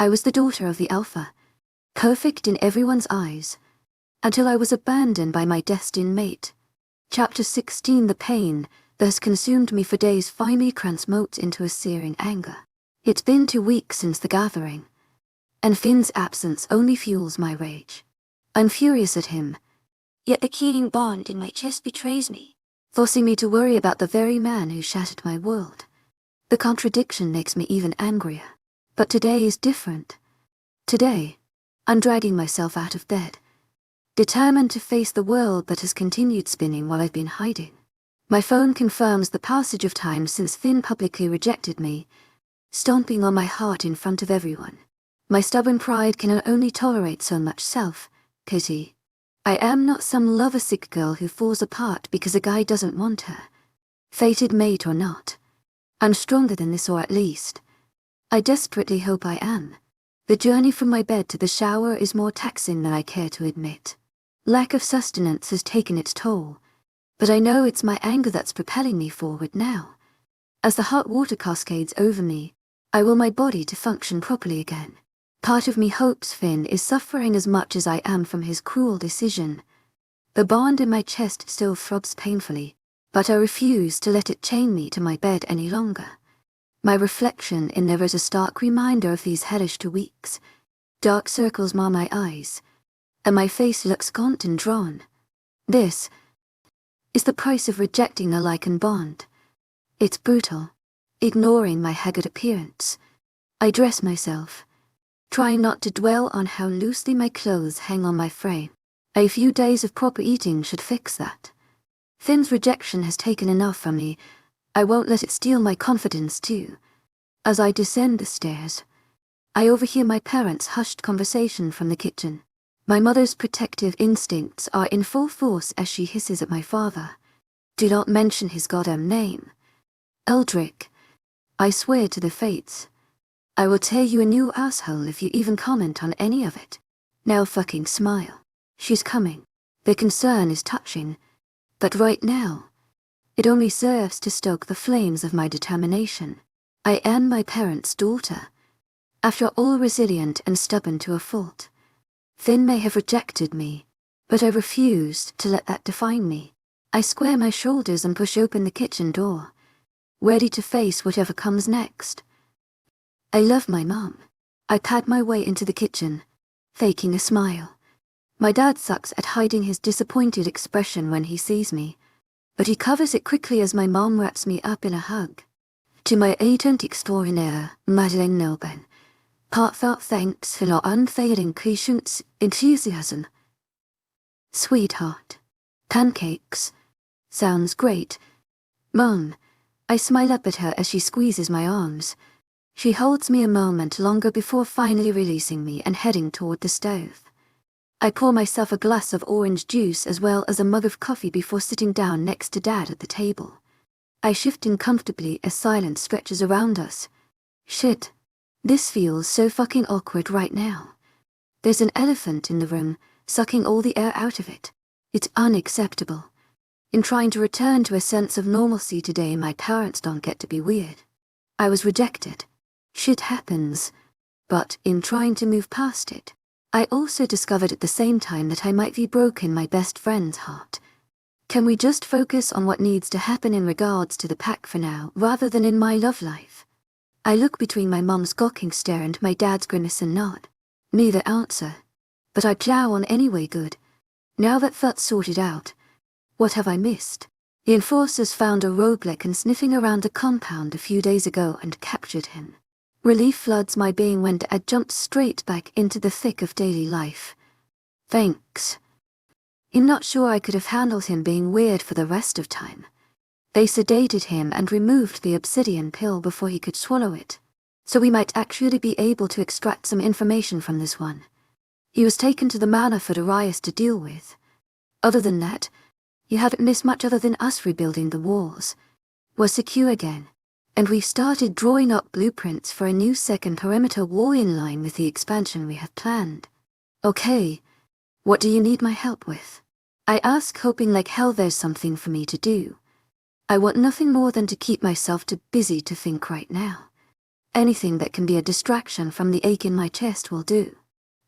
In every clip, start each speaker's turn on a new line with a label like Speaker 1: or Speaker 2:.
Speaker 1: I was the daughter of the Alpha, perfect in everyone's eyes, until I was abandoned by my destined mate. Chapter 16. The pain that has consumed me for days finally transmutes into a searing anger. It's been 2 weeks since the gathering, and Finn's absence only fuels my rage. I'm furious at him, yet the killing bond in my chest betrays me, forcing me to worry about the very man who shattered my world. The contradiction makes me even angrier. But today is different. Today, I'm dragging myself out of bed, determined to face the world that has continued spinning while I've been hiding. My phone confirms the passage of time since Finn publicly rejected me, stomping on my heart in front of everyone. My stubborn pride can only tolerate so much self-pity. I am not some lover-sick girl who falls apart because a guy doesn't want her. Fated mate or not, I'm stronger than this, or at least I desperately hope I am. The journey from my bed to the shower is more taxing than I care to admit. Lack of sustenance has taken its toll, but I know it's my anger that's propelling me forward now. As the hot water cascades over me, I will my body to function properly again. Part of me hopes Finn is suffering as much as I am from his cruel decision. The bond in my chest still throbs painfully, but I refuse to let it chain me to my bed any longer. My reflection in there is a stark reminder of these hellish 2 weeks. Dark circles mar my eyes, and my face looks gaunt and drawn. This is the price of rejecting the Lycan bond. It's brutal, ignoring my haggard appearance. I dress myself, trying not to dwell on how loosely my clothes hang on my frame. A few days of proper eating should fix that. Finn's rejection has taken enough from me. I won't let it steal my confidence too. As I descend the stairs, I overhear my parents' hushed conversation from the kitchen. My mother's protective instincts are in full force as she hisses at my father. Do not mention his goddamn name. Eldrick, I swear to the fates, I will tear you a new asshole if you even comment on any of it. Now fucking smile. She's coming. The concern is touching, but right now, it only serves to stoke the flames of my determination. I am my parents' daughter, after all resilient and stubborn to a fault. Finn may have rejected me, but I refused to let that define me. I square my shoulders and push open the kitchen door, ready to face whatever comes next. I love my mom. I pad my way into the kitchen, faking a smile. My dad sucks at hiding his disappointed expression when he sees me, but he covers it quickly as my mom wraps me up in a hug. To my agent extraordinaire, Madeleine Nelben, heartfelt thanks for your unfailing patience, enthusiasm. Sweetheart. Pancakes. Sounds great. Mom. I smile up at her as she squeezes my arms. She holds me a moment longer before finally releasing me and heading toward the stove. I pour myself a glass of orange juice as well as a mug of coffee before sitting down next to Dad at the table. I shift in comfortably as silence stretches around us. Shit. This feels so fucking awkward right now. There's an elephant in the room, sucking all the air out of it. It's unacceptable. In trying to return to a sense of normalcy today, my parents don't get to be weird. I was rejected. Shit happens. But in trying to move past it, I also discovered at the same time that I might be broken my best friend's heart. Can we just focus on what needs to happen in regards to the pack for now, rather than in my love life? I look between my mom's gawking stare and my dad's grimace and nod. Neither answer, but I plow on anyway. Good. Now that that's sorted out, what have I missed? The enforcers found a rogueLycan sniffing around the compound a few days ago and captured him. Relief floods my being when Dad jumped straight back into the thick of daily life. Thanks. I'm not sure I could have handled him being weird for the rest of time. They sedated him and removed the obsidian pill before he could swallow it, so we might actually be able to extract some information from this one. He was taken to the manor for Darius to deal with. Other than that, you haven't missed much other than us rebuilding the walls. We're secure again, and we've started drawing up blueprints for a new second perimeter wall in line with the expansion we have planned. Okay, what do you need my help with? I ask, hoping like hell there's something for me to do. I want nothing more than to keep myself too busy to think right now. Anything that can be a distraction from the ache in my chest will do.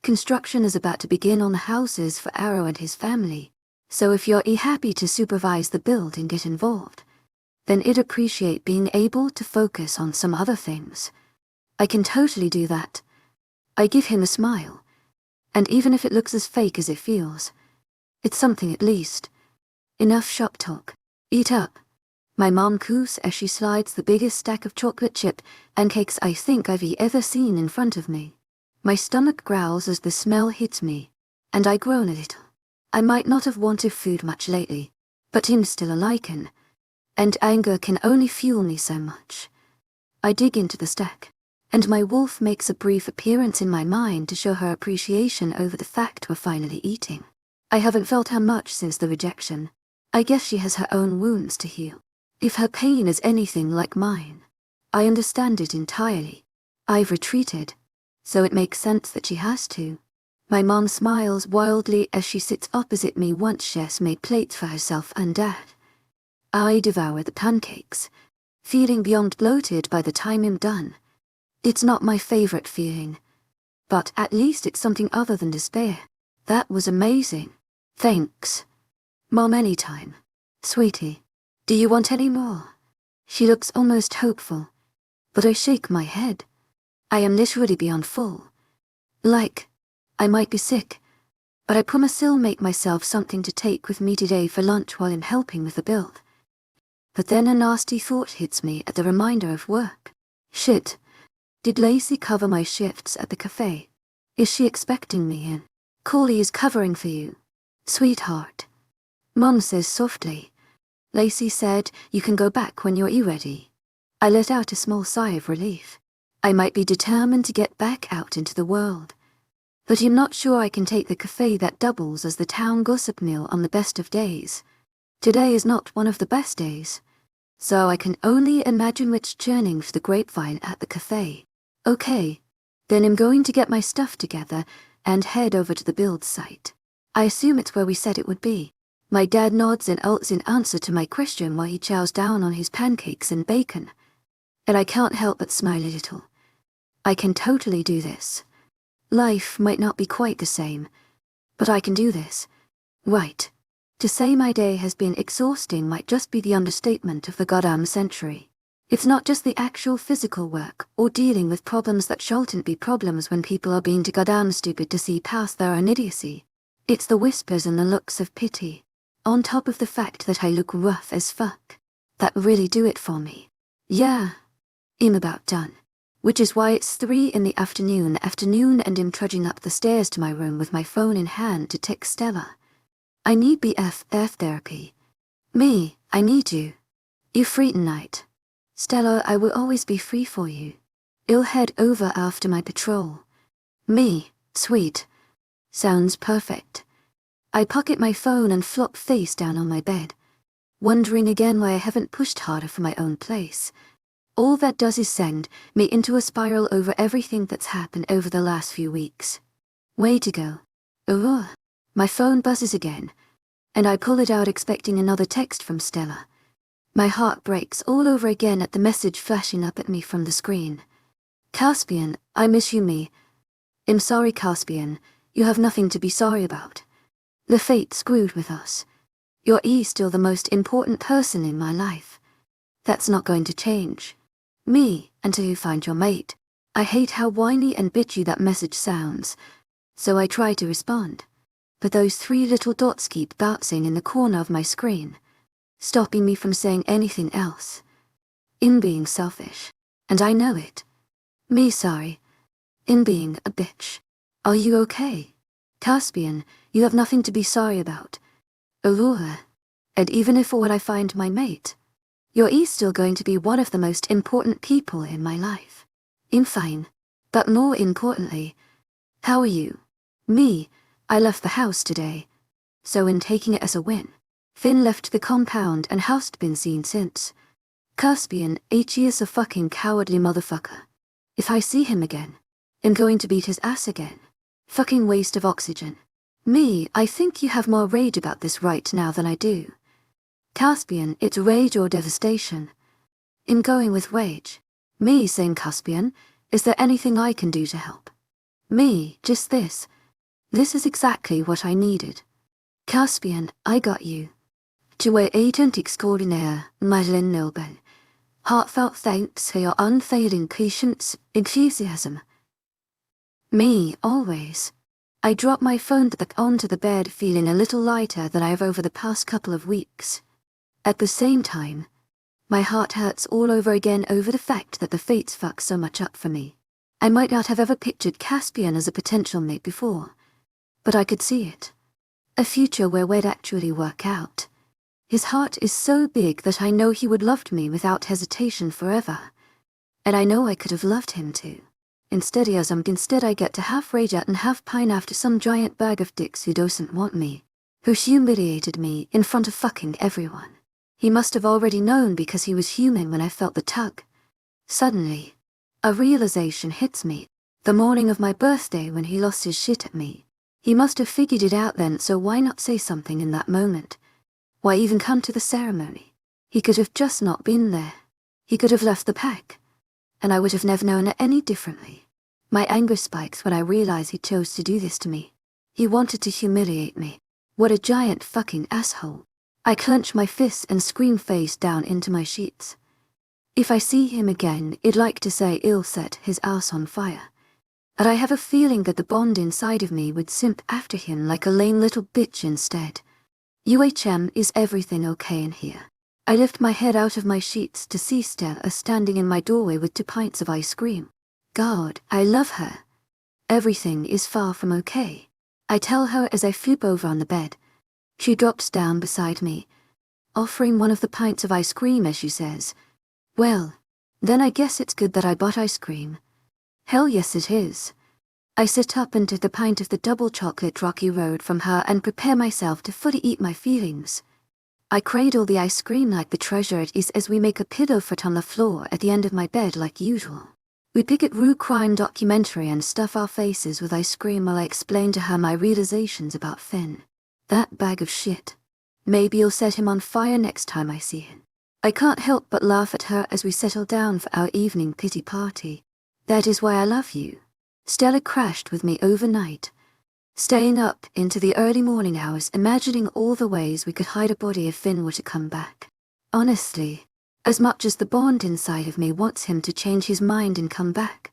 Speaker 1: Construction is about to begin on the houses for Arrow and his family, so if you're happy to supervise the build and get involved, then I'd appreciate being able to focus on some other things. I can totally do that. I give him a smile, and even if it looks as fake as it feels, it's something at least. Enough shop talk. Eat up. My mom coos as she slides the biggest stack of chocolate chip and cakes I think I've ever seen in front of me. My stomach growls as the smell hits me, and I groan a little. I might not have wanted food much lately, but I'm still a Lycan, and anger can only fuel me so much. I dig into the stack, and my wolf makes a brief appearance in my mind to show her appreciation over the fact we're finally eating. I haven't felt her much since the rejection. I guess she has her own wounds to heal. If her pain is anything like mine, I understand it entirely. I've retreated, so it makes sense that she has to. My mom smiles wildly as she sits opposite me once she's made plates for herself and Dad. I devour the pancakes, feeling beyond bloated by the time I'm done. It's not my favorite feeling, but at least it's something other than despair. That was amazing. Thanks. Mom, anytime. Sweetie, do you want any more? She looks almost hopeful, but I shake my head. I am literally beyond full. Like, I might be sick, but I promise I'll make myself something to take with me today for lunch while I'm helping with the build. But then a nasty thought hits me at the reminder of work. Shit. Did Lacey cover my shifts at the cafe? Is she expecting me in? Corley is covering for you, sweetheart. Mom says softly. Lacey said you can go back when you're ready. I let out a small sigh of relief. I might be determined to get back out into the world, but I'm not sure I can take the cafe that doubles as the town gossip mill on the best of days. Today is not one of the best days, so I can only imagine what's churning for the grapevine at the cafe. Okay, then I'm going to get my stuff together and head over to the build site. I assume it's where we said it would be. My dad nods and ults in answer to my question while he chows down on his pancakes and bacon, and I can't help but smile a little. I can totally do this. Life might not be quite the same, but I can do this. Right. To say my day has been exhausting might just be the understatement of the goddamn century. It's not just the actual physical work or dealing with problems that shouldn't be problems when people are being too goddamn stupid to see past their own idiocy. It's the whispers and the looks of pity, on top of the fact that I look rough as fuck, that really do it for me. Yeah, I'm about done. Which is why it's 3 in the afternoon and I'm trudging up the stairs to my room with my phone in hand to text Stella. I need BFF therapy. Me, I need you. You free tonight? Stella, I will always be free for you. I'll head over after my patrol. Me, sweet. Sounds perfect. I pocket my phone and flop face down on my bed, wondering again why I haven't pushed harder for my own place. All that does is send me into a spiral over everything that's happened over the last few weeks. Way to go. Ugh. My phone buzzes again, and I pull it out expecting another text from Stella. My heart breaks all over again at the message flashing up at me from the screen. Caspian, I miss you, me. I'm sorry, Caspian. You have nothing to be sorry about. The fate screwed with us. You're still the most important person in my life. That's not going to change. Me, until you find your mate. I hate how whiny and bitchy that message sounds, so I try to respond. But those 3 little dots keep bouncing in the corner of my screen, stopping me from saying anything else. In being selfish, and I know it. Me sorry. In being a bitch. Are you okay? Caspian, you have nothing to be sorry about. Aurora. And even if when I find my mate, you're still going to be one of the most important people in my life. I'm fine. But more importantly, how are you? Me, I left the house today, so in taking it as a win. Finn left the compound and hasn't been seen since. Caspian, he is a fucking cowardly motherfucker. If I see him again, I'm going to beat his ass again. Fucking waste of oxygen. Me, I think you have more rage about this right now than I do. Caspian, it's rage or devastation. I'm going with rage. Me saying, Caspian, is there anything I can do to help? Me, just this. This is exactly what I needed. Caspian, I got you. Tu es agent extraordinaire, Madeleine Nobel. Heartfelt thanks for your unfailing patience, enthusiasm. Me, always. I dropped my phone onto the bed, feeling a little lighter than I have over the past couple of weeks. At the same time, my heart hurts all over again over the fact that the fates fuck so much up for me. I might not have ever pictured Caspian as a potential mate before, but I could see it. A future where we'd actually work out. His heart is so big that I know he would love me without hesitation forever. And I know I could have loved him too. Instead I get to half rage at and half pine after some giant bag of dicks who doesn't want me. Who humiliated me in front of fucking everyone. He must have already known because he was human when I felt the tug. Suddenly, a realization hits me. The morning of my birthday when he lost his shit at me. He must have figured it out then, so why not say something in that moment? Why even come to the ceremony? He could have just not been there. He could have left the pack. And I would have never known it any differently. My anger spikes when I realize he chose to do this to me. He wanted to humiliate me. What a giant fucking asshole. I clench my fists and scream face down into my sheets. If I see him again, I'd like to say he'll set his ass on fire. But I have a feeling that the bond inside of me would simp after him like a lame little bitch instead. Is everything okay in here? I lift my head out of my sheets to see Stella standing in my doorway with 2 pints of ice cream. God, I love her. Everything is far from okay. I tell her as I flip over on the bed. She drops down beside me, offering one of the pints of ice cream as she says, "Well, then I guess it's good that I bought ice cream." Hell yes it is. I sit up and take the pint of the double chocolate Rocky Road from her and prepare myself to fully eat my feelings. I cradle the ice cream like the treasure it is as we make a pillow fort on the floor at the end of my bed like usual. We pick at Rue Crime documentary and stuff our faces with ice cream while I explain to her my realizations about Finn. That bag of shit. Maybe you'll set him on fire next time I see him. I can't help but laugh at her as we settle down for our evening pity party. That is why I love you. Stella crashed with me overnight, staying up into the early morning hours imagining all the ways we could hide a body if Finn were to come back. Honestly, as much as the bond inside of me wants him to change his mind and come back,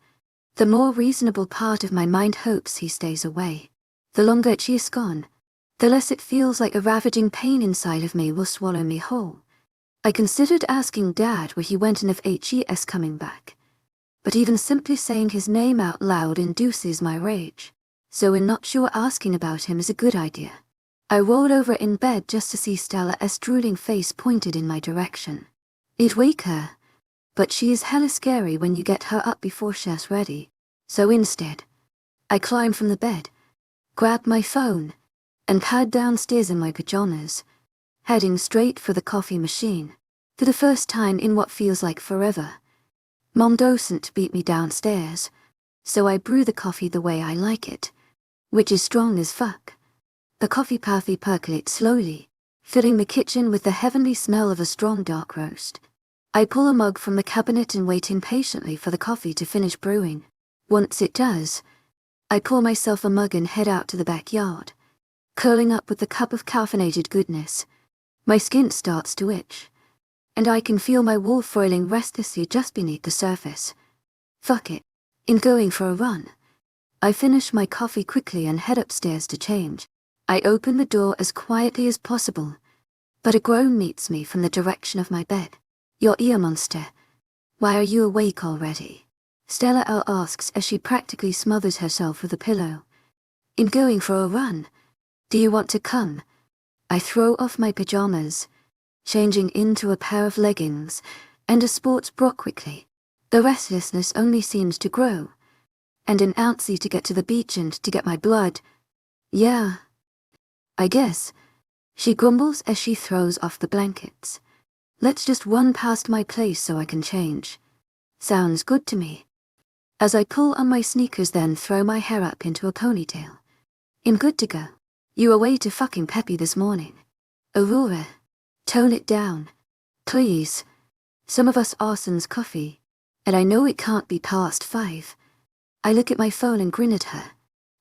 Speaker 1: the more reasonable part of my mind hopes he stays away. The longer she is gone, the less it feels like a ravaging pain inside of me will swallow me whole. I considered asking Dad where he went and if he's coming back. But even simply saying his name out loud induces my rage, so I'm not sure asking about him is a good idea. I rolled over in bed just to see Stella's drooling face pointed in my direction. It'd wake her, but she is hella scary when you get her up before she's ready, so instead, I climb from the bed, grab my phone, and pad downstairs in my pajamas, heading straight for the coffee machine. For the first time in what feels like forever, Mom doesn't beat me downstairs, so I brew the coffee the way I like it, which is strong as fuck. The coffee percolates slowly, filling the kitchen with the heavenly smell of a strong dark roast. I pull a mug from the cabinet and wait impatiently for the coffee to finish brewing. Once it does, I pour myself a mug and head out to the backyard. Curling up with the cup of caffeinated goodness, my skin starts to itch, and I can feel my wolf foiling restlessly just beneath the surface. Fuck it. In going for a run, I finish my coffee quickly and head upstairs to change. I open the door as quietly as possible, but a groan meets me from the direction of my bed. "Your ear monster. Why are you awake already?" Stella asks as she practically smothers herself with a pillow. "In going for a run. Do you want to come?" I throw off my pajamas, changing into a pair of leggings and a sports bra quickly. The restlessness only seems to grow, and an ouncey to get to the beach and to get my blood. "Yeah, I guess," she grumbles as she throws off the blankets. "Let's just run past my place so I can change." Sounds good to me. As I pull on my sneakers then throw my hair up into a ponytail. I'm good to go. You are way too fucking peppy this morning. Aurora, tone it down. Please. Some of us arsons coffee. and I know it can't be past 5. I look at my phone and grin at her.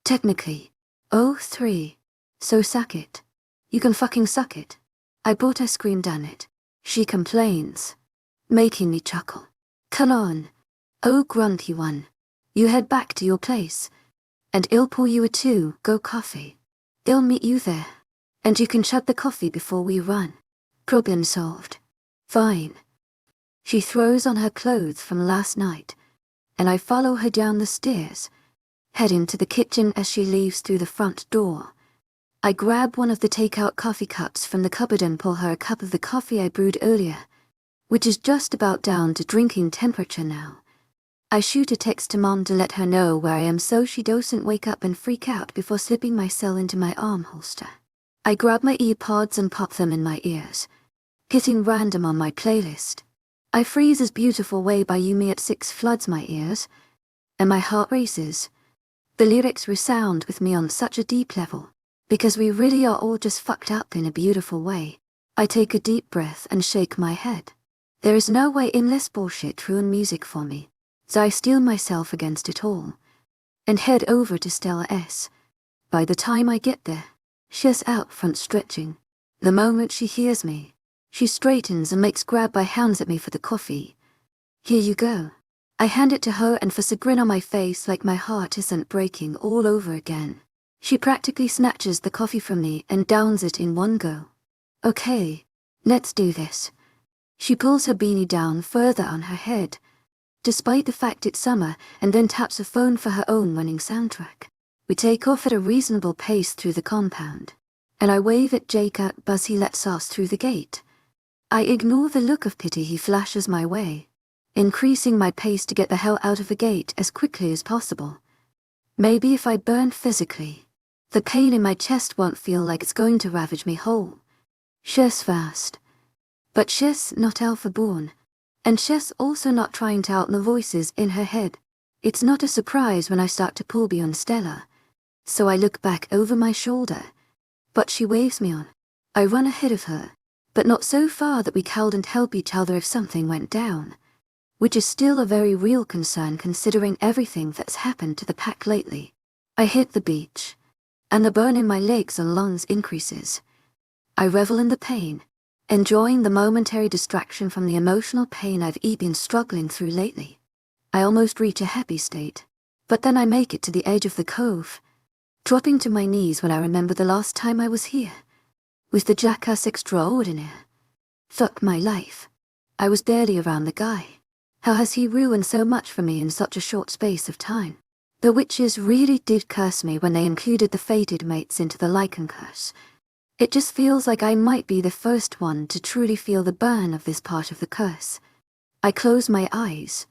Speaker 1: Technically, 03. So suck it. You can fucking suck it. I bought ice cream, damn it. She complains, making me chuckle. Come on. Oh grunty one. You head back to your place, and I'll pour you a 2-go coffee. I'll meet you there, and you can chug the coffee before we run. Problem solved. Fine. She throws on her clothes from last night, and I follow her down the stairs, heading to the kitchen as she leaves through the front door. I grab one of the takeout coffee cups from the cupboard and pour her a cup of the coffee I brewed earlier, which is just about down to drinking temperature now. I shoot a text to Mom to let her know where I am so she doesn't wake up and freak out before slipping my cell into my arm holster. I grab my earpods and pop them in my ears, hitting random on my playlist. I Freeze as Beautiful Way by Yumi at 6 floods my ears, and my heart races. The lyrics resound with me on such a deep level, because we really are all just fucked up in a beautiful way. I take a deep breath and shake my head. There is no way endless bullshit ruin music for me, so I steel myself against it all, and head over to Stella S. By the time I get there, she's out front stretching. The moment she hears me, she straightens and makes grab my hands at me for the coffee. Here you go. I hand it to her and force a grin on my face like my heart isn't breaking all over again. She practically snatches the coffee from me and downs it in one go. Okay, let's do this. She pulls her beanie down further on her head, despite the fact it's summer, and then taps her phone for her own running soundtrack. We take off at a reasonable pace through the compound, and I wave at Jake out as he lets us through the gate. I ignore the look of pity he flashes my way, increasing my pace to get the hell out of the gate as quickly as possible. Maybe if I burn physically, the pain in my chest won't feel like it's going to ravage me whole. She's fast. But she's not alpha-born, and she's also not trying to out the voices in her head. It's not a surprise when I start to pull beyond Stella, so I look back over my shoulder, but she waves me on. I run ahead of her, but not so far that we can't help each other if something went down, which is still a very real concern considering everything that's happened to the pack lately. I hit the beach, and the burn in my legs and lungs increases. I revel in the pain, enjoying the momentary distraction from the emotional pain I've been struggling through lately. I almost reach a happy state, but then I make it to the edge of the cove, dropping to my knees when I remember the last time I was here, with the jackass extraordinaire. Fuck my life. I was barely around the guy. How has he ruined so much for me in such a short space of time? The witches really did curse me when they included the fated mates into the Lycan curse. It just feels like I might be the first one to truly feel the burn of this part of the curse. I close my eyes,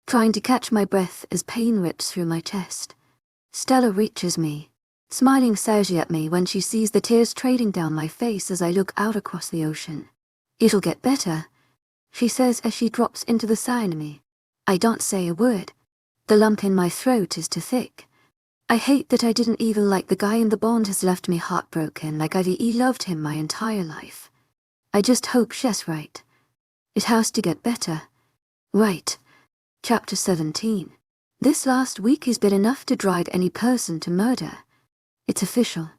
Speaker 1: trying to catch my breath as pain rips through my chest. Stella reaches me, smiling sagely at me when she sees the tears trailing down my face as I look out across the ocean. It'll get better, she says as she drops into the side of me. I don't say a word. The lump in my throat is too thick. I hate that I didn't even like the guy, and the bond has left me heartbroken like I've loved him my entire life. I just hope she's right. It has to get better. Right. Chapter 17. This last week has been enough to drive any person to murder. It's official.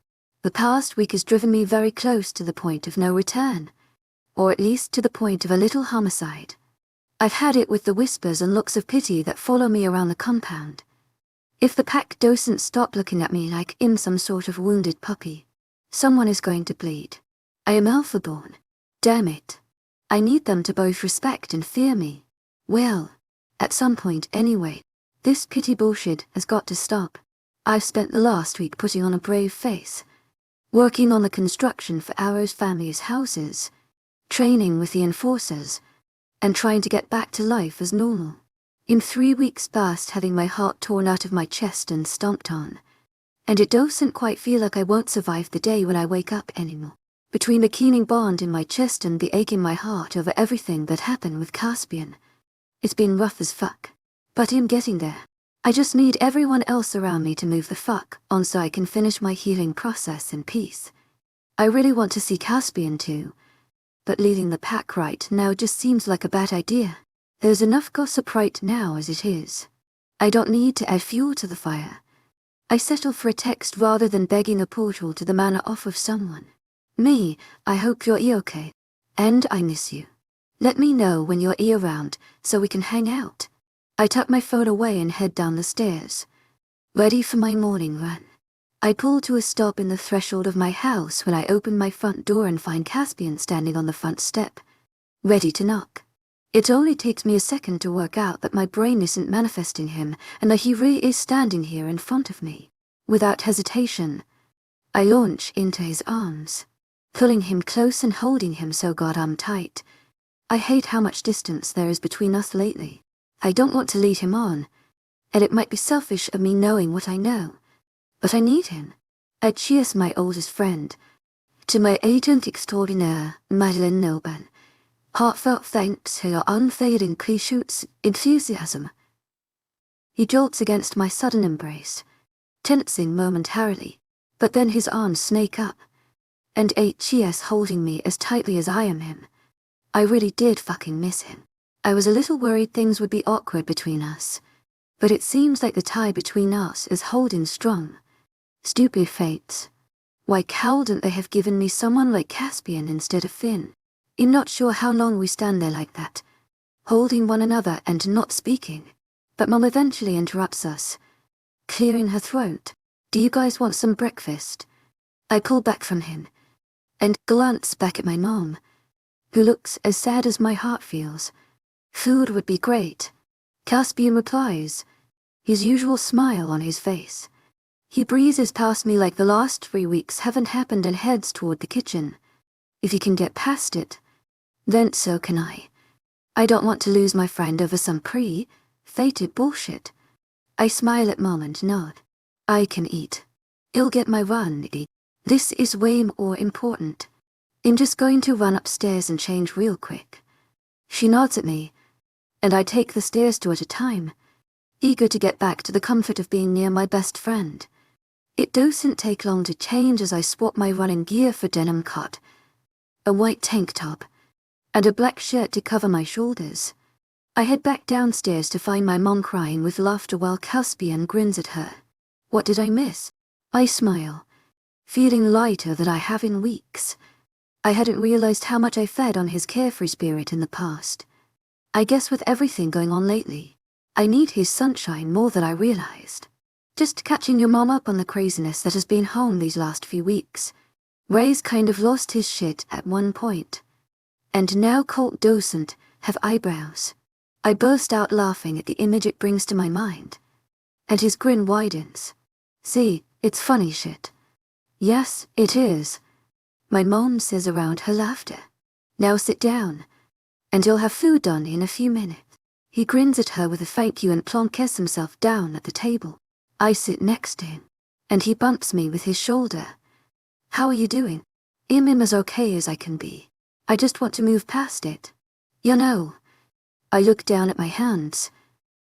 Speaker 1: The past week has driven me very close to the point of no return, or at least to the point of a little homicide. I've had it with the whispers and looks of pity that follow me around the compound. If the pack doesn't stop looking at me like I'm some sort of wounded puppy, someone is going to bleed. I am alpha-born. Damn it. I need them to both respect and fear me. Well, at some point anyway. This pity bullshit has got to stop. I've spent the last week putting on a brave face, working on the construction for Arrow's family's houses, training with the enforcers, and trying to get back to life as normal. In 3 weeks past having my heart torn out of my chest and stomped on, and it doesn't quite feel like I won't survive the day when I wake up anymore. Between the keening bond in my chest and the ache in my heart over everything that happened with Caspian, it's been rough as fuck. But I'm getting there. I just need everyone else around me to move the fuck on so I can finish my healing process in peace. I really want to see Caspian too, but leading the pack right now just seems like a bad idea. There's enough gossip right now as it is. I don't need to add fuel to the fire. I settle for a text rather than begging a portal to the manor off of someone. Me, I hope you're okay. And I miss you. Let me know when you're around so we can hang out. I tuck my phone away and head down the stairs, ready for my morning run. I pull to a stop in the threshold of my house when I open my front door and find Caspian standing on the front step, ready to knock. It only takes me a second to work out that my brain isn't manifesting him and that he really is standing here in front of me. Without hesitation, I launch into his arms, pulling him close and holding him so goddamn tight. I hate how much distance there is between us lately. I don't want to lead him on, and it might be selfish of me knowing what I know, but I need him. I cheers my oldest friend. To my agent extraordinaire, Madeleine Noban. Heartfelt thanks for your unfading clichés enthusiasm. He jolts against my sudden embrace, tensing momentarily, but then his arms snake up, and HES holding me as tightly as I am him. I really did fucking miss him. I was a little worried things would be awkward between us, but it seems like the tie between us is holding strong. Stupid fates. Why couldn't they have given me someone like Caspian instead of Finn? I'm not sure how long we stand there like that, holding one another and not speaking, but Mom eventually interrupts us, clearing her throat. Do you guys want some breakfast? I pull back from him, and glance back at my mom, who looks as sad as my heart feels. Food would be great. Caspian replies, his usual smile on his face. He breezes past me like the last 3 weeks haven't happened and heads toward the kitchen. If he can get past it, then so can I. I don't want to lose my friend over some fated bullshit. I smile at Mom and nod. I can eat. I'll get my run. This is way more important. I'm just going to run upstairs and change real quick. She nods at me, and I take the stairs 2 at a time, eager to get back to the comfort of being near my best friend. It doesn't take long to change as I swap my running gear for denim cut, a white tank top, and a black shirt to cover my shoulders. I head back downstairs to find my mom crying with laughter while Caspian grins at her. What did I miss? I smile, feeling lighter than I have in weeks. I hadn't realized how much I fed on his carefree spirit in the past. I guess with everything going on lately, I need his sunshine more than I realized. Just catching your mom up on the craziness that has been home these last few weeks. Ray's kind of lost his shit at one point, and now Colt doesn't have eyebrows. I burst out laughing at the image it brings to my mind, and his grin widens. See, it's funny shit. Yes, it is. My mom says around her laughter. Now sit down, and you'll have food done in a few minutes. He grins at her with a thank you and plonkes himself down at the table. I sit next to him, and he bumps me with his shoulder. How are you doing? I'm as okay as I can be. I just want to move past it. You know. I look down at my hands,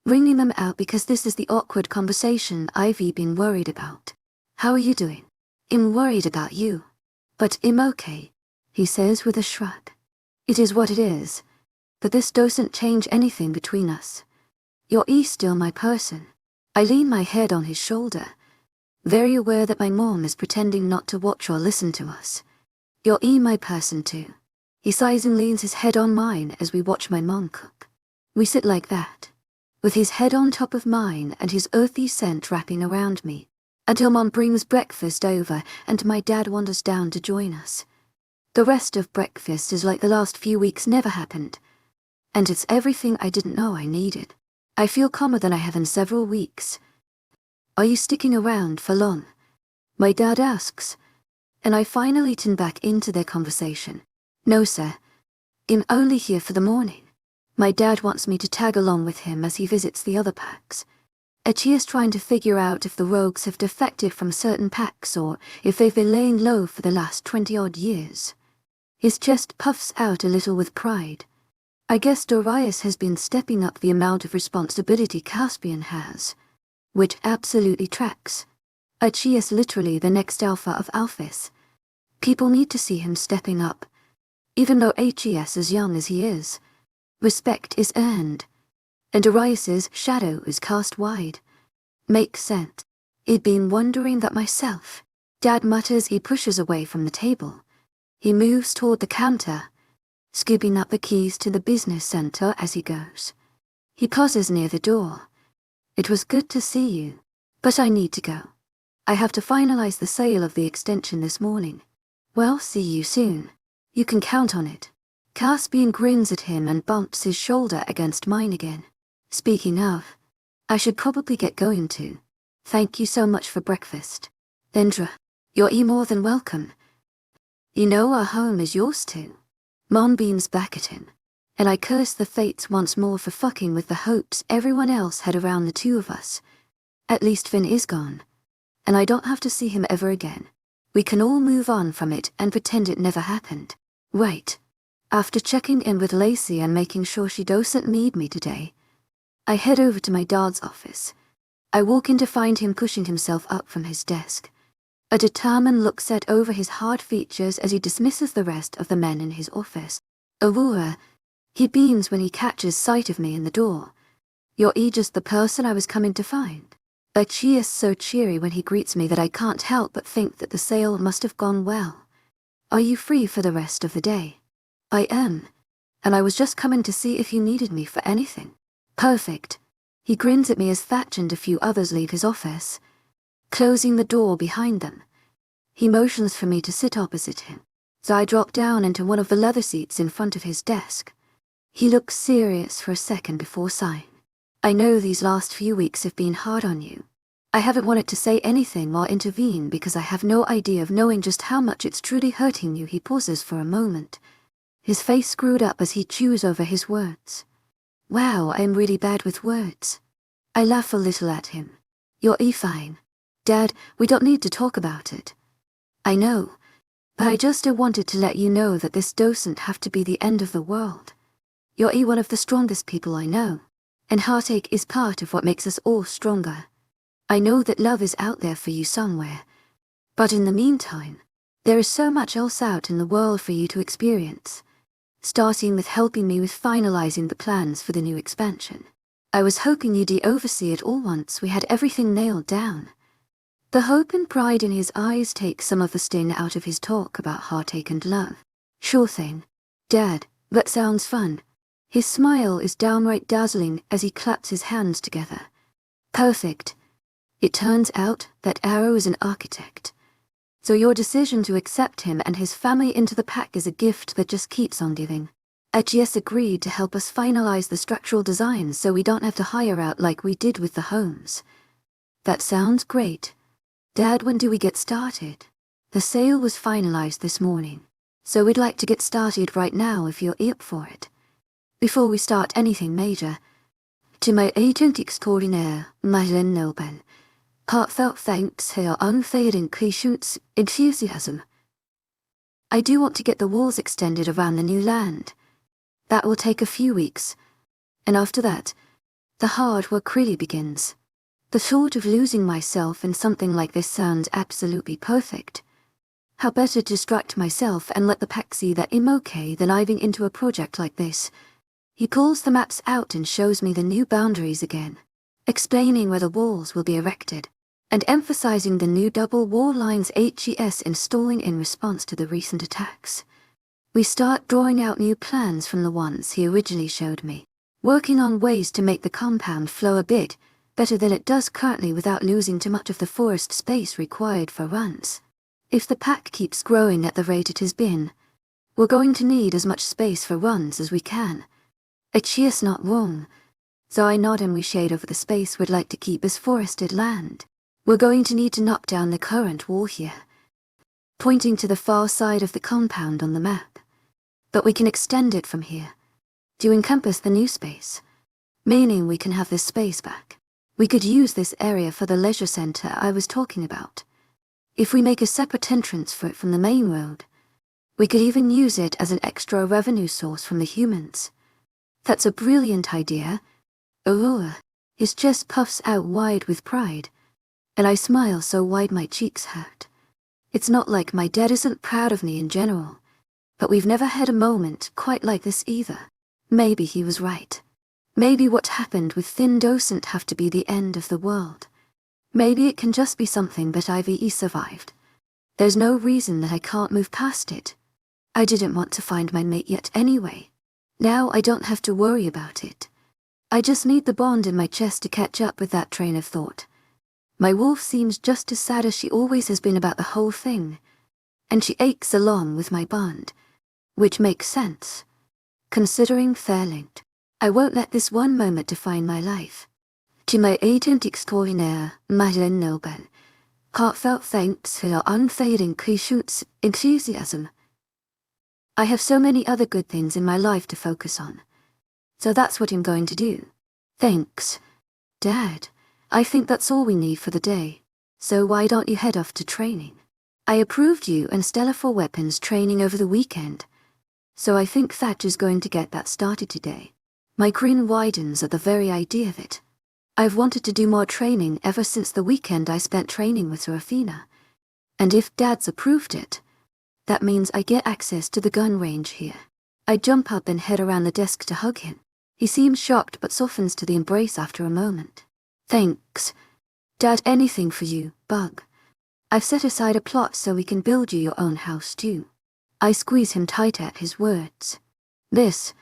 Speaker 1: wringing them out because this is the awkward conversation I've been worried about. How are you doing? I'm worried about you. But I'm okay, he says with a shrug. It is what it is, but this doesn't change anything between us. You're still my person. I lean my head on his shoulder, very aware that my mom is pretending not to watch or listen to us. You're my person too. He sighs and leans his head on mine as we watch my mom cook. We sit like that, with his head on top of mine and his earthy scent wrapping around me, until Mom brings breakfast over and my dad wanders down to join us. The rest of breakfast is like the last few weeks never happened, and it's everything I didn't know I needed. I feel calmer than I have in several weeks. Are you sticking around for long? My dad asks, and I finally tune back into their conversation. No, sir. I'm only here for the morning. My dad wants me to tag along with him as he visits the other packs. He is trying to figure out if the rogues have defected from certain packs or if they've been laying low for the last 20-odd years. His chest puffs out a little with pride. I guess Darius has been stepping up the amount of responsibility Caspian has, which absolutely tracks. He is literally the next alpha of alphas. People need to see him stepping up, even though HES as young as he is. Respect is earned, and Arias's shadow is cast wide. Makes sense. He'd been wondering that myself. Dad mutters. He pushes away from the table. He moves toward the counter, scooping up the keys to the business center as he goes. He pauses near the door. It was good to see you, but I need to go. I have to finalize the sale of the extension this morning. Well, see you soon. You can count on it. Caspian grins at him and bumps his shoulder against mine again. Speaking of, I should probably get going too. Thank you so much for breakfast. Lindra, you're more than welcome. You know our home is yours too. Mom beams back at him, and I curse the fates once more for fucking with the hopes everyone else had around the two of us. At least Finn is gone, and I don't have to see him ever again. We can all move on from it and pretend it never happened. Right. After checking in with Lacey and making sure she doesn't need me today, I head over to my dad's office. I walk in to find him pushing himself up from his desk. A determined look set over his hard features as he dismisses the rest of the men in his office. Aurora, he beams when he catches sight of me in the door. You're just the person I was coming to find. She is so cheery when he greets me that I can't help but think that the sale must have gone well. Are you free for the rest of the day? I am, and I was just coming to see if you needed me for anything. Perfect. He grins at me as Thatch and a few others leave his office, closing the door behind them. He motions for me to sit opposite him, so I drop down into one of the leather seats in front of his desk. He looks serious for a second before sighing. I know these last few weeks have been hard on you. I haven't wanted to say anything or intervene because I have no idea of knowing just how much it's truly hurting you. He pauses for a moment, his face screwed up as he chews over his words. Wow, I am really bad with words. I laugh a little at him. You're fine. Dad, we don't need to talk about it. I know, but I just wanted to let you know that this doesn't have to be the end of the world. You're one of the strongest people I know, and heartache is part of what makes us all stronger. I know that love is out there for you somewhere, but in the meantime, there is so much else out in the world for you to experience, starting with helping me with finalizing the plans for the new expansion. I was hoping you'd oversee it all once we had everything nailed down. The hope and pride in his eyes take some of the sting out of his talk about heartache and love. Sure thing. Dad, that sounds fun. His smile is downright dazzling as he claps his hands together. Perfect. It turns out that Arrow is an architect, so your decision to accept him and his family into the pack is a gift that just keeps on giving. AGS agreed to help us finalize the structural design so we don't have to hire out like we did with the homes. That sounds great. Dad, when do we get started? The sale was finalized this morning, so we'd like to get started right now if you're up for it. Before we start anything major, to my agent extraordinaire, Madeleine Nobel, heartfelt thanks for your unfading patience, enthusiasm. I do want to get the walls extended around the new land. That will take a few weeks, and after that, the hard work really begins. The thought of losing myself in something like this sounds absolutely perfect. How better to distract myself and let the pack see that I'm okay than diving into a project like this. He pulls the maps out and shows me the new boundaries again, explaining where the walls will be erected, and emphasizing the new double wall lines HES installing in response to the recent attacks. We start drawing out new plans from the ones he originally showed me, working on ways to make the compound flow a bit better than it does currently without losing too much of the forest space required for runs. If the pack keeps growing at the rate it has been, we're going to need as much space for runs as we can. It's not wrong, so I nod and we shade over the space we'd like to keep as forested land. We're going to need to knock down the current wall here, pointing to the far side of the compound on the map. But we can extend it from here to encompass the new space, meaning we can have this space back. We could use this area for the leisure center I was talking about. If we make a separate entrance for it from the main road, we could even use it as an extra revenue source from the humans. That's a brilliant idea. Aurora, his chest puffs out wide with pride, and I smile so wide my cheeks hurt. It's not like my dad isn't proud of me in general, but we've never had a moment quite like this either. Maybe he was right. Maybe what happened with Finn doesn't have to be the end of the world. Maybe it can just be something that Ivy survived. There's no reason that I can't move past it. I didn't want to find my mate yet anyway. Now I don't have to worry about it. I just need the bond in my chest to catch up with that train of thought. My wolf seems just as sad as she always has been about the whole thing, and she aches along with my bond, which makes sense, considering they're linked. I won't let this one moment define my life. To my agent extraordinaire, Madeleine Noble, heartfelt thanks for your unfading enthusiasm. I have so many other good things in my life to focus on, so that's what I'm going to do. Thanks, Dad. I think that's all we need for the day, so why don't you head off to training? I approved you and Stella for weapons training over the weekend, so I think Thatch is going to get that started today. My grin widens at the very idea of it. I've wanted to do more training ever since the weekend I spent training with Serafina, and if Dad's approved it, that means I get access to the gun range here. I jump up and head around the desk to hug him. He seems shocked but softens to the embrace after a moment. Thanks, Dad. Anything for you, Bug. I've set aside a plot so we can build you your own house too. I squeeze him tight at his words. This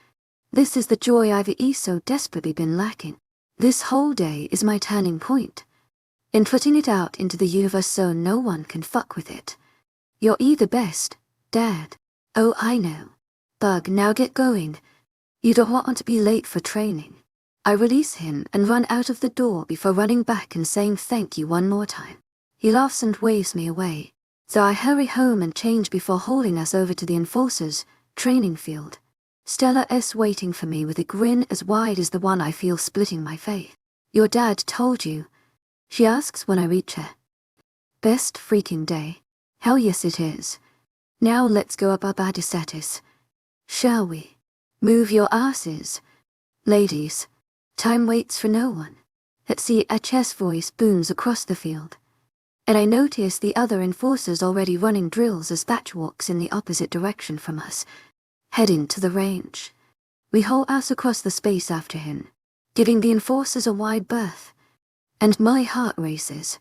Speaker 1: is the joy I've so desperately been lacking. This whole day is my turning point. In putting it out into the universe so no one can fuck with it. You're the best, Dad. Oh, I know. Bug, now get going. You don't want to be late for training. I release him and run out of the door before running back and saying thank you one more time. He laughs and waves me away, so I hurry home and change before hauling us over to the Enforcer's training field. Stella is waiting for me with a grin as wide as the one I feel splitting my face. Your dad told you? She asks when I reach her. Best freaking day. Hell yes it is. Now let's go up our body status. Shall we? Move your asses. Ladies. Time waits for no one. Let's see, a chess voice booms across the field. And I notice the other enforcers already running drills as Thatch walks in the opposite direction from us, heading to the range. We haul ass across the space after him, giving the enforcers a wide berth. And my heart races.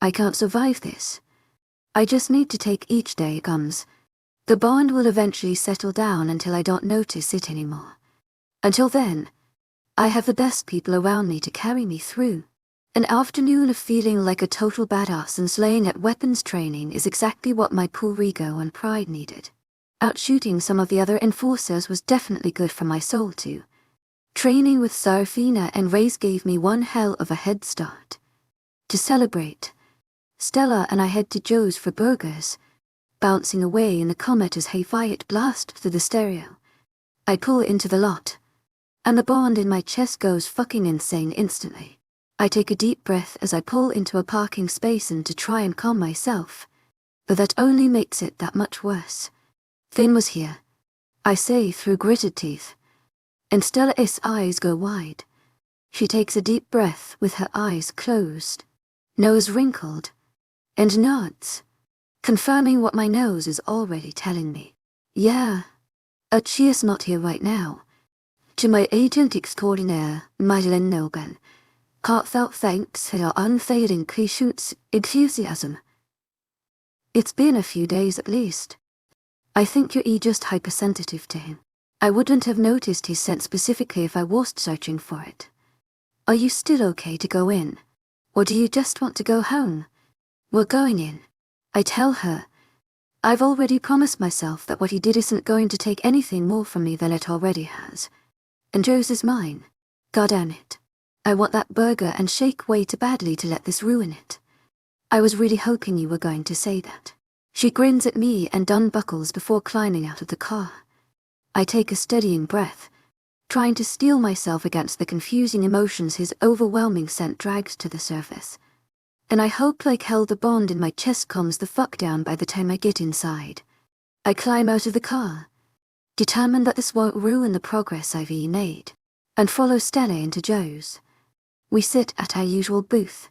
Speaker 1: I can't survive this. I just need to take each day it comes. The bond will eventually settle down until I don't notice it anymore. Until then, I have the best people around me to carry me through. An afternoon of feeling like a total badass and slaying at weapons training is exactly what my poor ego and pride needed. Outshooting some of the other enforcers was definitely good for my soul too. Training with Serafina and Reyes gave me one hell of a head start. To celebrate, Stella and I head to Joe's for burgers, bouncing away in the comet as Hayfiat blast through the stereo. I pull into the lot, and the bond in my chest goes fucking insane instantly. I take a deep breath as I pull into a parking space and to try and calm myself, but that only makes it that much worse. Finn was here, I say through gritted teeth, and Stella's eyes go wide. She takes a deep breath with her eyes closed, nose wrinkled, and nods, confirming what my nose is already telling me. Yeah, she is not here right now. To my agent extraordinaire, Madeleine Noble, heartfelt thanks for your unfading enthusiasm. It's been a few days at least. I think you're just hypersensitive to him. I wouldn't have noticed his scent specifically if I wasn't searching for it. Are you still okay to go in? Or do you just want to go home? We're going in. I tell her. I've already promised myself that what he did isn't going to take anything more from me than it already has. And Joe's is mine. God damn it. I want that burger and shake way too badly to let this ruin it. I was really hoping you were going to say that. She grins at me and unbuckles before climbing out of the car. I take a steadying breath, trying to steel myself against the confusing emotions his overwhelming scent drags to the surface. And I hope like hell the bond in my chest calms the fuck down by the time I get inside. I climb out of the car, determined that this won't ruin the progress I've made, and follow Stella into Joe's. We sit at our usual booth,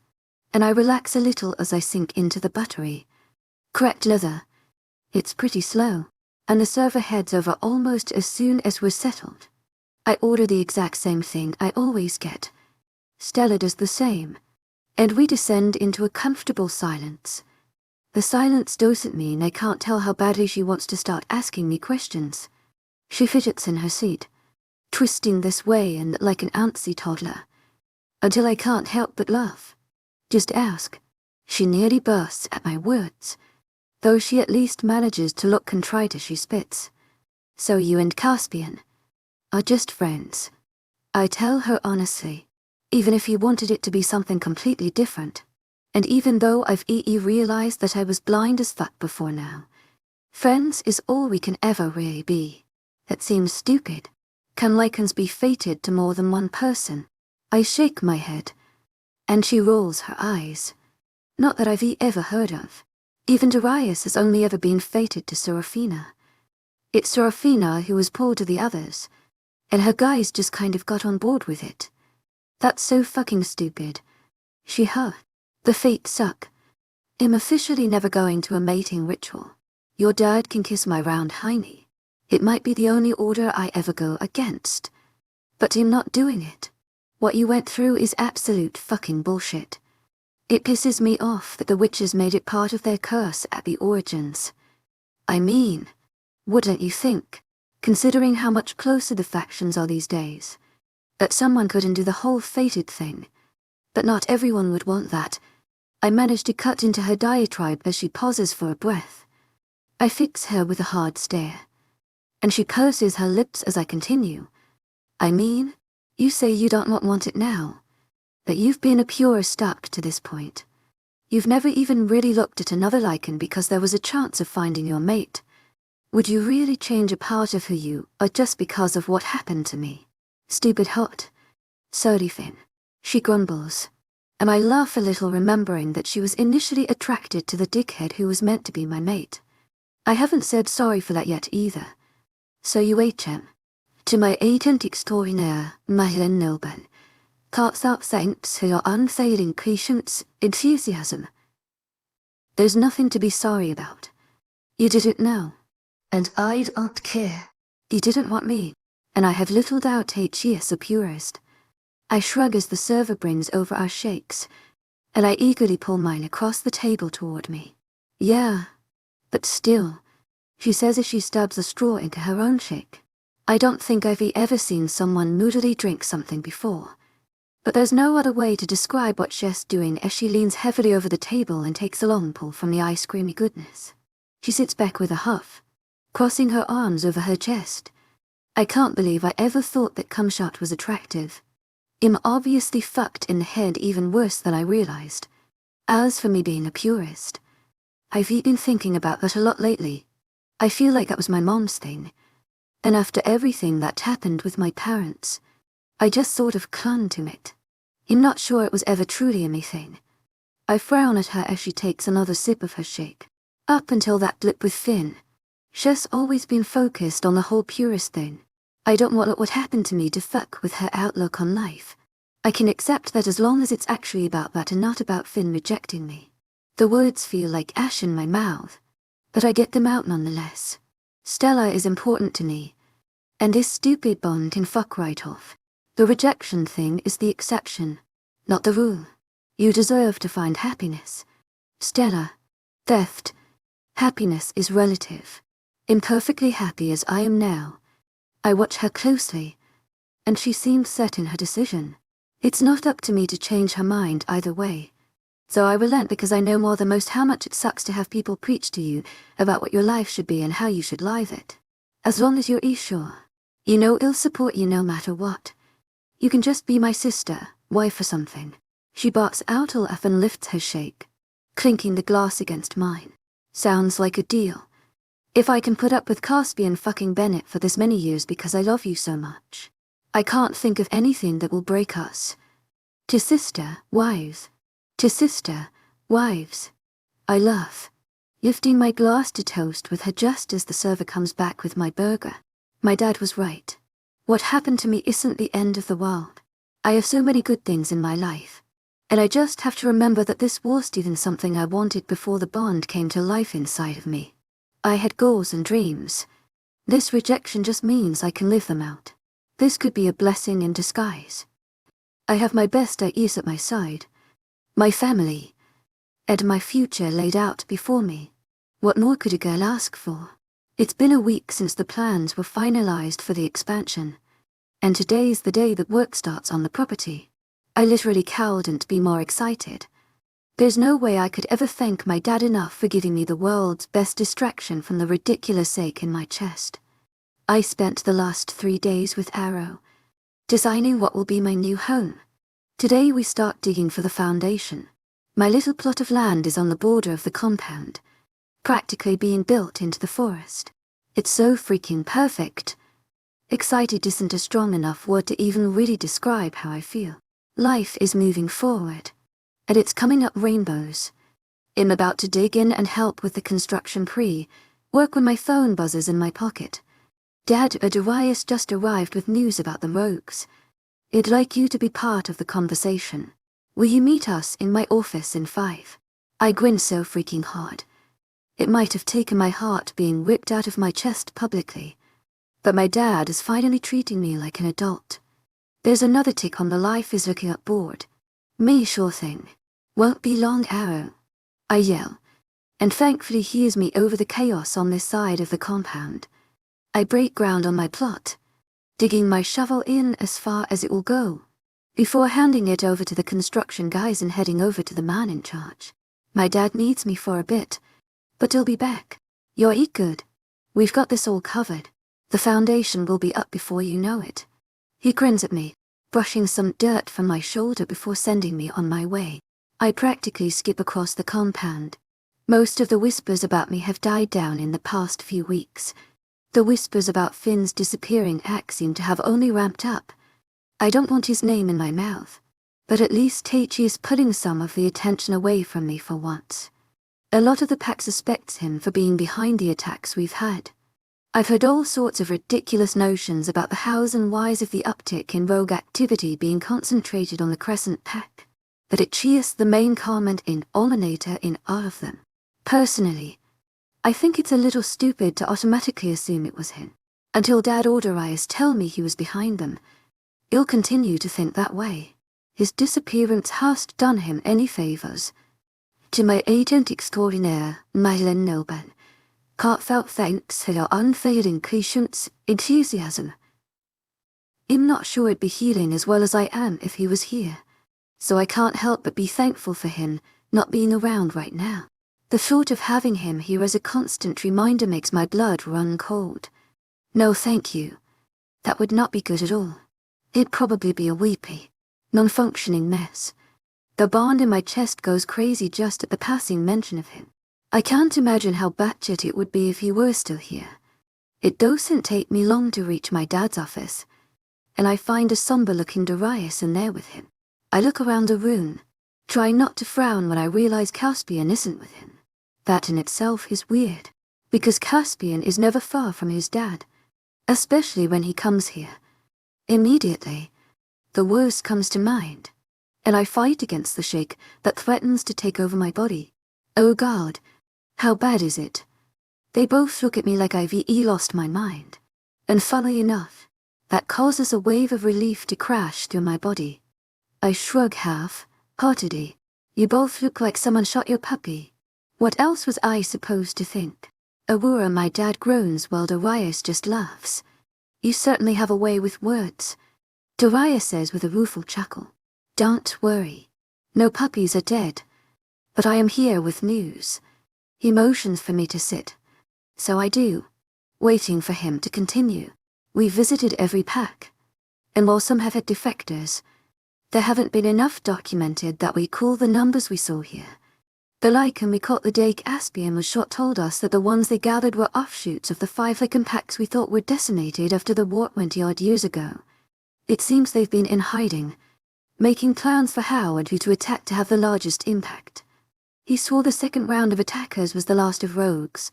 Speaker 1: and I relax a little as I sink into the battery. Correct leather. It's pretty slow, and the server heads over almost as soon as we're settled. I order the exact same thing I always get. Stella does the same. And we descend into a comfortable silence. The silence doesn't mean I can't tell how badly she wants to start asking me questions. She fidgets in her seat, twisting this way and like an antsy toddler, until I can't help but laugh. Just ask. She nearly bursts at my words, though she at least manages to look contrite as she spits. So you and Caspian are just friends. I tell her honestly, even if he wanted it to be something completely different. And even though I've realized that I was blind as fuck before now, friends is all we can ever really be. That seems stupid. Can Lycans be fated to more than one person? I shake my head, and she rolls her eyes. Not that I've ever heard of. Even Darius has only ever been fated to Seraphina. It's Seraphina who was pulled to the others, and her guys just kind of got on board with it. That's so fucking stupid. The fates suck. I'm officially never going to a mating ritual. Your dad can kiss my round hiney. It might be the only order I ever go against. But I'm not doing it. What you went through is absolute fucking bullshit. It pisses me off that the witches made it part of their curse at the origins. I mean, wouldn't you think, considering how much closer the factions are these days, that someone couldn't do the whole fated thing? But not everyone would want that. I manage to cut into her diatribe as she pauses for a breath. I fix her with a hard stare, and she purses her lips as I continue. I mean, you say you don't want it now, but you've been a pure stuck to this point. You've never even really looked at another Lycan because there was a chance of finding your mate. Would you really change a part of who you are just because of what happened to me? Stupid hot. Surly Finn. She grumbles, and I laugh a little remembering that she was initially attracted to the dickhead who was meant to be my mate. I haven't said sorry for that yet either. So you HM. To my agent extraordinaire, Mahlin Nilben. Carts up thanks for your unfailing patience, enthusiasm. There's nothing to be sorry about. You didn't know. And I don't care. You didn't want me, and I have little doubt he is a purist. I shrug as the server brings over our shakes, and I eagerly pull mine across the table toward me. Yeah, but still, she says as she stabs a straw into her own shake. I don't think I've ever seen someone moodily drink something before. But there's no other way to describe what she's doing as she leans heavily over the table and takes a long pull from the ice creamy goodness. She sits back with a huff, crossing her arms over her chest. I can't believe I ever thought that Cumshot was attractive. I'm obviously fucked in the head even worse than I realized. As for me being a purist, I've been thinking about that a lot lately. I feel like that was my mom's thing. And after everything that happened with my parents, I just sort of clung to it. I'm not sure it was ever truly a me thing. I frown at her as she takes another sip of her shake. Up until that blip with Finn, she's always been focused on the whole purist thing. I don't want what happened to me to fuck with her outlook on life. I can accept that as long as it's actually about that and not about Finn rejecting me. The words feel like ash in my mouth, but I get them out nonetheless. Stella is important to me, and this stupid bond can fuck right off. The rejection thing is the exception, not the rule. You deserve to find happiness. Stella, theft, happiness is relative. Imperfectly happy as I am now, I watch her closely, and she seems set in her decision. It's not up to me to change her mind either way. So I relent because I know more than most how much it sucks to have people preach to you about what your life should be and how you should live it. As long as you're sure, you know I'll support you no matter what. You can just be my sister, wife or something. She barks out a laugh and lifts her shake, clinking the glass against mine. Sounds like a deal. If I can put up with Caspian fucking Bennett for this many years because I love you so much, I can't think of anything that will break us. To sister, wives. To sister, wives. I laugh, lifting my glass to toast with her just as the server comes back with my burger. My dad was right. What happened to me isn't the end of the world. I have so many good things in my life, and I just have to remember that this was even something I wanted before the bond came to life inside of me. I had goals and dreams. This rejection just means I can live them out. This could be a blessing in disguise. I have my best ideas at my side, my family, and my future laid out before me. What more could a girl ask for? It's been a week since the plans were finalized for the expansion, and today's the day that work starts on the property. I literally couldn't be more excited. There's no way I could ever thank my dad enough for giving me the world's best distraction from the ridiculous ache in my chest. I spent the last 3 days with Arrow, designing what will be my new home. Today we start digging for the foundation. My little plot of land is on the border of the compound, practically being built into the forest. It's so freaking perfect. Excited isn't a strong enough word to even really describe how I feel. Life is moving forward, and it's coming up rainbows. I'm about to dig in and help with the construction work when my phone buzzes in my pocket. Dad, Darius just arrived with news about the rogues. I'd like you to be part of the conversation. Will you meet us in my office in 5? I grinned so freaking hard. It might have taken my heart being ripped out of my chest publicly, but my dad is finally treating me like an adult. There's another tick on the life is looking up board. Me, sure thing. Won't be long, Arrow. I yell, and thankfully he hears me over the chaos on this side of the compound. I break ground on my plot, digging my shovel in as far as it will go, before handing it over to the construction guys and heading over to the man in charge. My dad needs me for a bit, but he'll be back. You're eat good. We've got this all covered. The foundation will be up before you know it. He grins at me, brushing some dirt from my shoulder before sending me on my way. I practically skip across the compound. Most of the whispers about me have died down in the past few weeks. The whispers about Finn's disappearing act seem to have only ramped up. I don't want his name in my mouth, but at least Taichi is putting some of the attention away from me for once. A lot of the pack suspects him for being behind the attacks we've had. I've heard all sorts of ridiculous notions about the hows and whys of the uptick in rogue activity being concentrated on the Crescent Pack, but it cheers the main comment in Olminator in all of them. Personally, I think it's a little stupid to automatically assume it was him. Until Dad or Darius tell me he was behind them, I'll continue to think that way. His disappearance hasn't done him any favors. To my agent extraordinaire, Mylan Noban, heartfelt thanks for your unfailing patience, enthusiasm. I'm not sure it'd be healing as well as I am if he was here, so I can't help but be thankful for him not being around right now. The thought of having him here as a constant reminder makes my blood run cold. No thank you. That would not be good at all. It'd probably be a weepy, non-functioning mess. The bond in my chest goes crazy just at the passing mention of him. I can't imagine how batshit it would be if he were still here. It doesn't take me long to reach my dad's office, and I find a somber-looking Darius in there with him. I look around the room, try not to frown when I realize Caspian isn't with him. That in itself is weird, because Caspian is never far from his dad, especially when he comes here. Immediately, the worst comes to mind, and I fight against the shake that threatens to take over my body. Oh God, how bad is it? They both look at me like I've lost my mind, and funnily enough, that causes a wave of relief to crash through my body. I shrug half-heartedly. You both look like someone shot your puppy. What else was I supposed to think? Aurora, my dad groans while Darius just laughs. You certainly have a way with words, Darius says with a rueful chuckle. Don't worry. No puppies are dead. But I am here with news. He motions for me to sit. So I do, waiting for him to continue. We visited every pack, and while some have had defectors, there haven't been enough documented that we call the numbers we saw here. The Lycan we caught the day Caspian was shot told us that the ones they gathered were offshoots of the 5 Lycan packs we thought were decimated after the war 20-odd years ago. It seems they've been in hiding, making plans for how and who to attack to have the largest impact. He swore the second round of attackers was the last of rogues,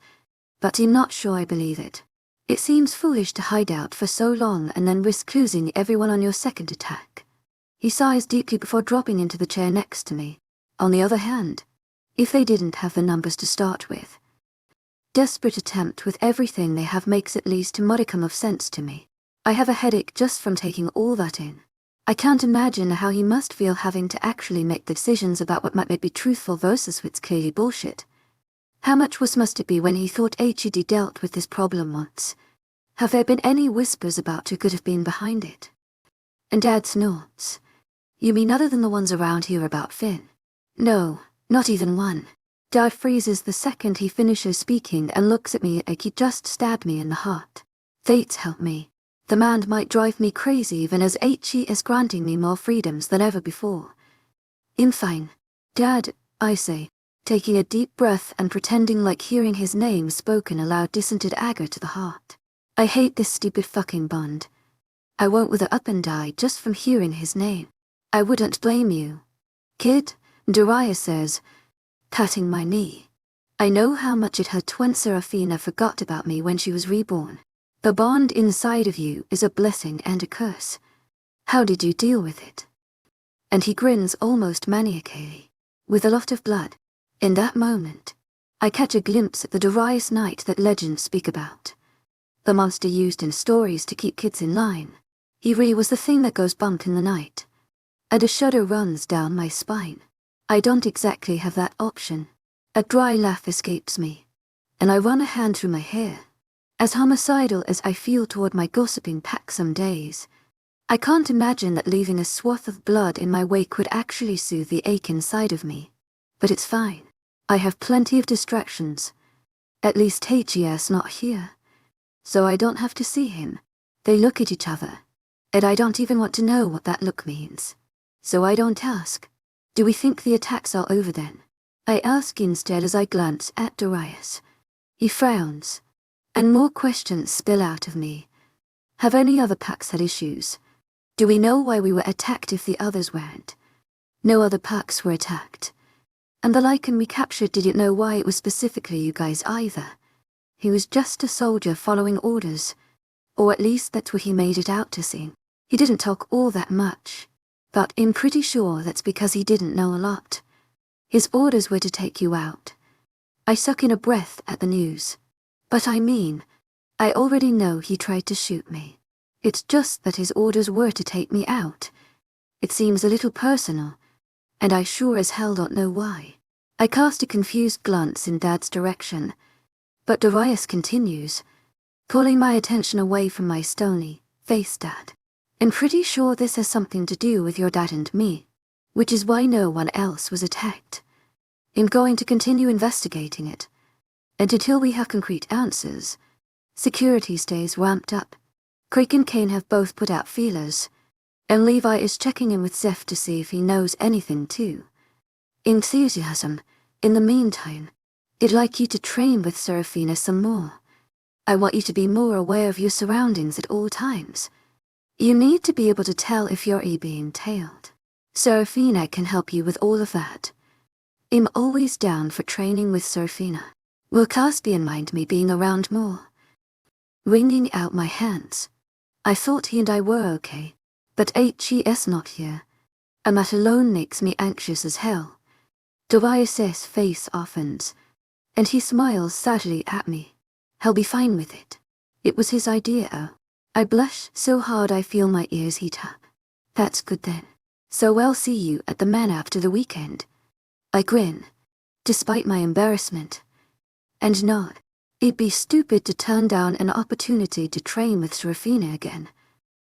Speaker 1: but I'm not sure I believe it. It seems foolish to hide out for so long and then risk losing everyone on your second attack. He sighs deeply before dropping into the chair next to me. On the other hand, if they didn't have the numbers to start with, desperate attempt with everything they have makes at least a modicum of sense to me. I have a headache just from taking all that in. I can't imagine how he must feel having to actually make the decisions about what might be truthful versus what's clearly bullshit. How much worse must it be when he thought HED dealt with this problem once? Have there been any whispers about who could have been behind it? And Dad snorts. You mean other than the ones around here about Finn? No, not even one. Dad freezes the second he finishes speaking and looks at me like he just stabbed me in the heart. Fates help me. The man might drive me crazy even as HE is granting me more freedoms than ever before. I'm fine. Dad, I say, taking a deep breath and pretending like hearing his name spoken aloud dissented anger to the heart. I hate this stupid fucking bond. I won't wither up and die just from hearing his name. I wouldn't blame you. Kid, Darius says, patting my knee. I know how much it hurt when Seraphina forgot about me when she was reborn. The bond inside of you is a blessing and a curse. How did you deal with it? And he grins almost maniacally, with a lot of blood. In that moment, I catch a glimpse at the Darius Knight that legends speak about. The monster used in stories to keep kids in line. He really was the thing that goes bump in the night. And a shudder runs down my spine. I don't exactly have that option. A dry laugh escapes me, and I run a hand through my hair. As homicidal as I feel toward my gossiping pack some days, I can't imagine that leaving a swath of blood in my wake would actually soothe the ache inside of me. But it's fine. I have plenty of distractions. At least HES not here. So I don't have to see him. They look at each other, and I don't even want to know what that look means. So I don't ask. Do we think the attacks are over then? I ask instead as I glance at Darius. He frowns, and more questions spill out of me. Have any other packs had issues? Do we know why we were attacked if the others weren't? No other packs were attacked. And the Lycan we captured didn't know why it was specifically you guys either. He was just a soldier following orders. Or at least that's what he made it out to seem. He didn't talk all that much. But I'm pretty sure that's because he didn't know a lot. His orders were to take you out. I suck in a breath at the news. But I mean, I already know he tried to shoot me. It's just that his orders were to take me out. It seems a little personal, and I sure as hell don't know why. I cast a confused glance in Dad's direction, but Darius continues, pulling my attention away from my stony face. Dad, I'm pretty sure this has something to do with your dad and me, which is why no one else was attacked. I'm going to continue investigating it. And until we have concrete answers, security stays ramped up. Crick and Kane have both put out feelers, and Levi is checking in with Zeph to see if he knows anything too. Enthusiasm, in the meantime, I'd like you to train with Seraphina some more. I want you to be more aware of your surroundings at all times. You need to be able to tell if you're being tailed. Seraphina can help you with all of that. I'm always down for training with Seraphina. Will Caspian mind me being around more? Wringing out my hands. I thought he and I were okay, but HES not here. And that alone makes me anxious as hell. Darius' face softens, and he smiles sadly at me. He'll be fine with it. It was his idea. I blush so hard I feel my ears heat up. That's good then. So I'll see you at the man after the weekend. I grin, despite my embarrassment. And nod. It'd be stupid to turn down an opportunity to train with Seraphina again,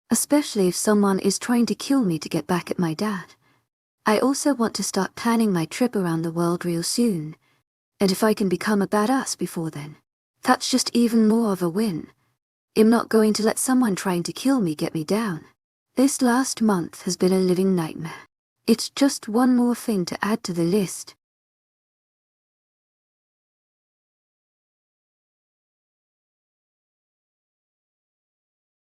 Speaker 1: especially if someone is trying to kill me to get back at my dad. I also want to start planning my trip around the world real soon, and if I can become a badass before then, that's just even more of a win. I'm not going to let someone trying to kill me get me down. This last month has been a living nightmare. It's just one more thing to add to the list.